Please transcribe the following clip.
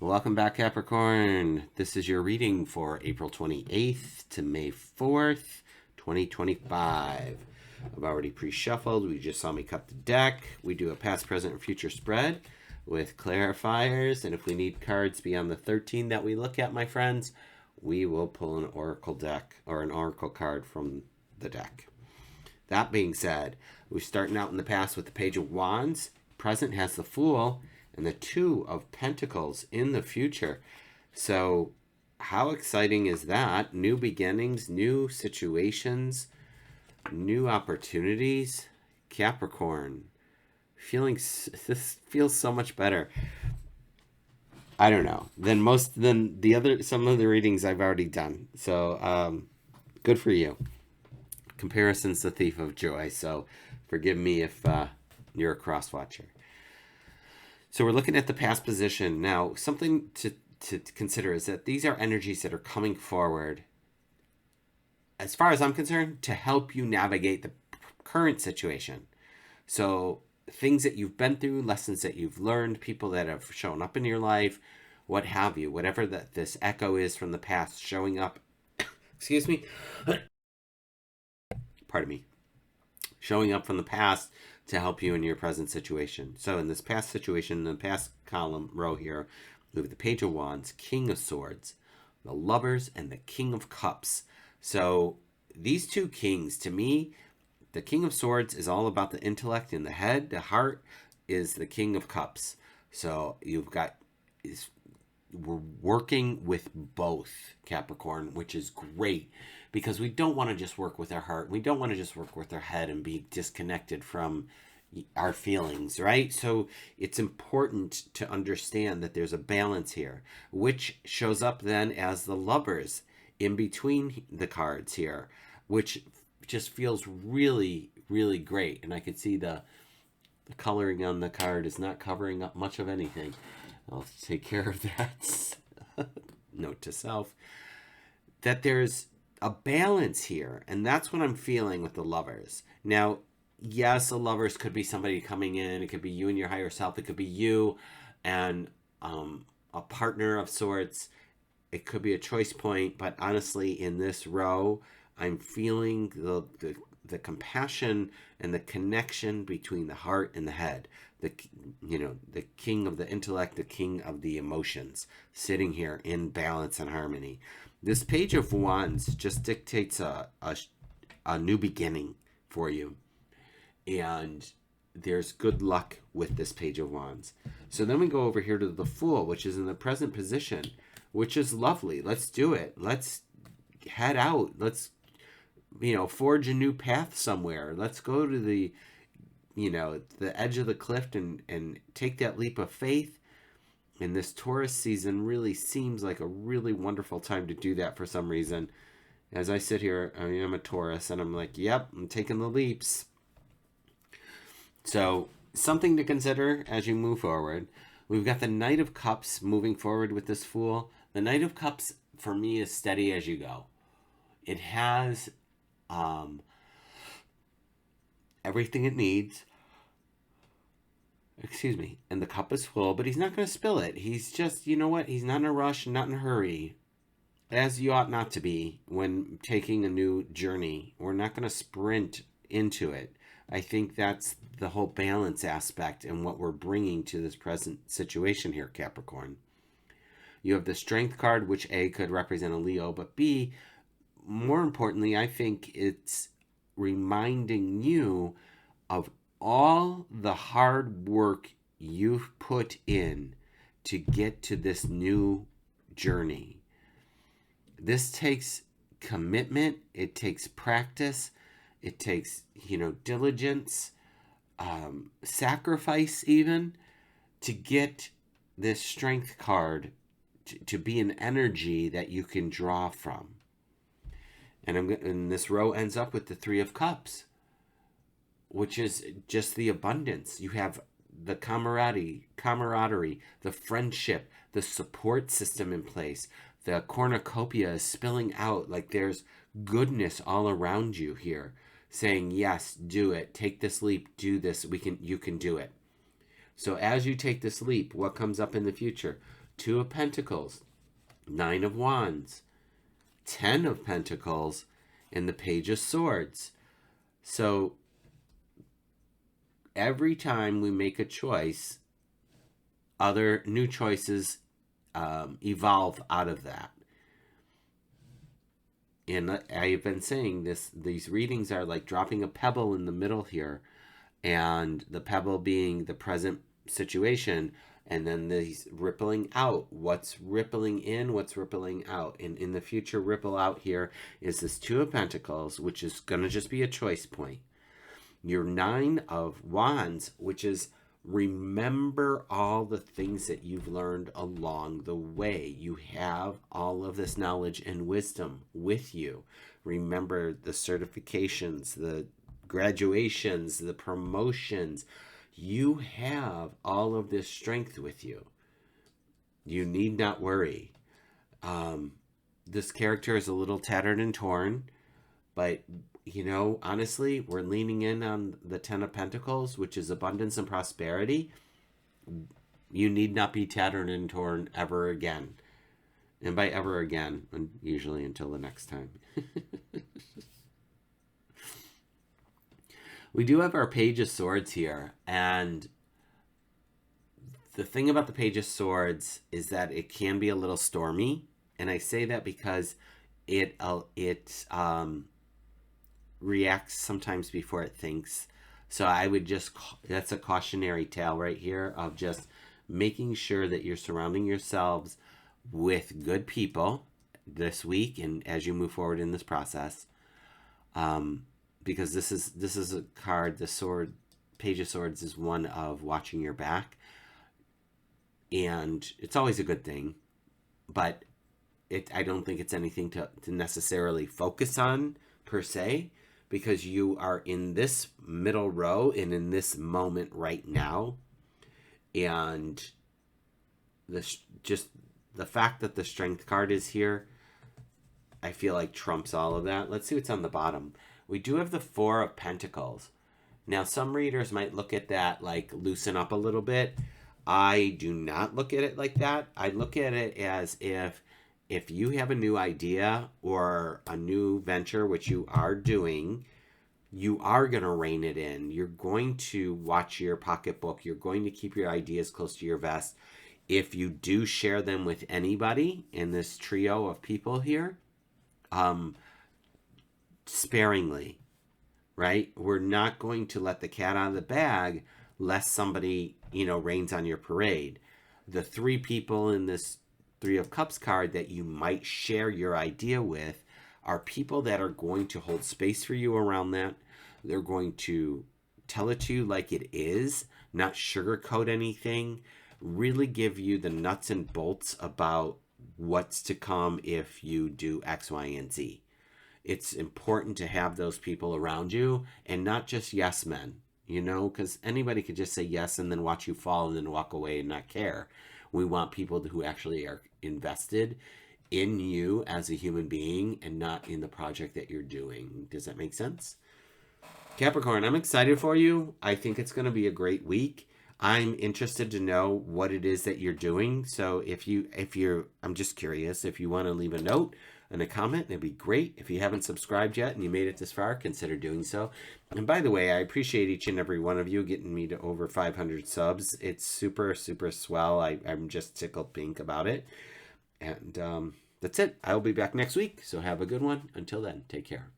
Welcome back, Capricorn. This is your reading for April 28th to May 4th, 2025. I've already pre-shuffled. We just saw me cut the deck. We do a past, present, and future spread with clarifiers. And if we need cards beyond the 13 that we look at, my friends, we will pull an oracle deck or an oracle card from the deck. That being said, we're starting out in the past with the Page of Wands. Present has the Fool and the Two of Pentacles in the future. So how exciting is that? New beginnings, new situations, new opportunities. Capricorn, this feels so much better. I don't know than some of the readings I've already done. So good for you. Comparison's the thief of joy. So forgive me if you're a cross watcher. So we're looking at the past position. Now, something to consider is that these are energies that are coming forward, as far as I'm concerned, to help you navigate the current situation. So things that you've been through, lessons that you've learned, people that have shown up in your life, what have you, whatever that this echo is from the past showing up, excuse me, pardon me, showing up from the past to help you in your present situation. So in this past situation, in the past column row here, we have the Page of Wands, King of Swords, the Lovers, and the King of Cups. So these two kings, to me, the King of Swords is all about the intellect and the head. The heart is the King of Cups. So you've got, we're working with both, Capricorn, which is great, because we don't want to just work with our heart. We don't want to just work with our head and be disconnected from our feelings, right? So it's important to understand that there's a balance here, which shows up then as the Lovers in between the cards here, which just feels really, really great. And I could see the coloring on the card is not covering up much of anything. I'll take care of that. Note to self. That there's a balance here, and that's what I'm feeling with the Lovers. Now, yes, the Lovers could be somebody coming in. It could be you and your higher self. It could be you and a partner of sorts. It could be a choice point, but honestly, in this row, I'm feeling the compassion and the connection between the heart and the head. The king of the intellect, the king of the emotions, sitting here in balance and harmony. This Page of Wands just dictates a new beginning for you. And there's good luck with this Page of Wands. So then we go over here to the Fool, which is in the present position, which is lovely. Let's do it. Let's head out. Let's, forge a new path somewhere. Let's go to the edge of the cliff and take that leap of faith. And this Taurus season really seems like a really wonderful time to do that for some reason. As I sit here, I'm a Taurus, and I'm like, yep, I'm taking the leaps. So something to consider as you move forward. We've got the Knight of Cups moving forward with this Fool. The Knight of Cups, for me, is steady as you go. It has everything it needs. Excuse me. And the cup is full, but he's not going to spill it. He's just, you know what? He's not in a rush, not in a hurry, as you ought not to be when taking a new journey. We're not going to sprint into it. I think that's the whole balance aspect and what we're bringing to this present situation here, Capricorn. You have the Strength card, which A, could represent a Leo, but B, more importantly, I think it's reminding you of all the hard work you've put in to get to this new journey. This takes commitment. It takes practice. It takes, diligence, sacrifice even, to get this Strength card to be an energy that you can draw from. And this row ends up with the Three of Cups, which is just the abundance. You have the camaraderie, the friendship, the support system in place. The cornucopia is spilling out, like there's goodness all around you here, saying, yes, do it, take this leap, do this, you can do it. So as you take this leap, what comes up in the future? Two of Pentacles, Nine of Wands, 10 of Pentacles, and the Page of Swords. So every time we make a choice, other new choices evolve out of that. And I've been saying this, these readings are like dropping a pebble in the middle here, and the pebble being the present situation, and then these rippling out. What's rippling in, what's rippling out. And in the future, ripple out here is this Two of Pentacles, which is going to just be a choice point. Your Nine of Wands, which is remember all the things that you've learned along the way. You have all of this knowledge and wisdom with you. Remember the certifications, the graduations, the promotions. You have all of this strength with you. You need not worry. This character is a little tattered and torn, but you know, honestly, we're leaning in on the Ten of Pentacles, which is abundance and prosperity. You need not be tattered and torn ever again. And by ever again, usually until the next time. We do have our Page of Swords here. And the thing about the Page of Swords is that it can be a little stormy. And I say that because it reacts sometimes before it thinks. So I would just, that's a cautionary tale right here of just making sure that you're surrounding yourselves with good people this week and as you move forward in this process. Because this is a card, the sword, Page of Swords is one of watching your back. And it's always a good thing, but I don't think it's anything to necessarily focus on per se, because you are in this middle row and in this moment right now. And just the fact that the Strength card is here, I feel like trumps all of that. Let's see what's on the bottom. We do have the Four of Pentacles. Now, some readers might look at that like loosen up a little bit. I do not look at it like that. I look at it as if you have a new idea or a new venture, which you are doing, you are going to rein it in. You're going to watch your pocketbook. You're going to keep your ideas close to your vest. If you do share them with anybody in this trio of people here, sparingly, right? We're not going to let the cat out of the bag lest somebody, rains on your parade. The three people in this Three of Cups card that you might share your idea with are people that are going to hold space for you around that. They're going to tell it to you like it is, not sugarcoat anything, really give you the nuts and bolts about what's to come if you do X, Y, and Z. It's important to have those people around you and not just yes men, because anybody could just say yes and then watch you fall and then walk away and not care. We want people who actually are invested in you as a human being and not in the project that you're doing. Does that make sense? Capricorn, I'm excited for you. I think it's going to be a great week. I'm interested to know what it is that you're doing. So I'm just curious, if you want to leave a note and a comment, it'd be great. If you haven't subscribed yet and you made it this far, consider doing so. And by the way, I appreciate each and every one of you getting me to over 500 subs. It's super, super swell. I'm just tickled pink about it. And that's it. I will be back next week. So have a good one. Until then, take care.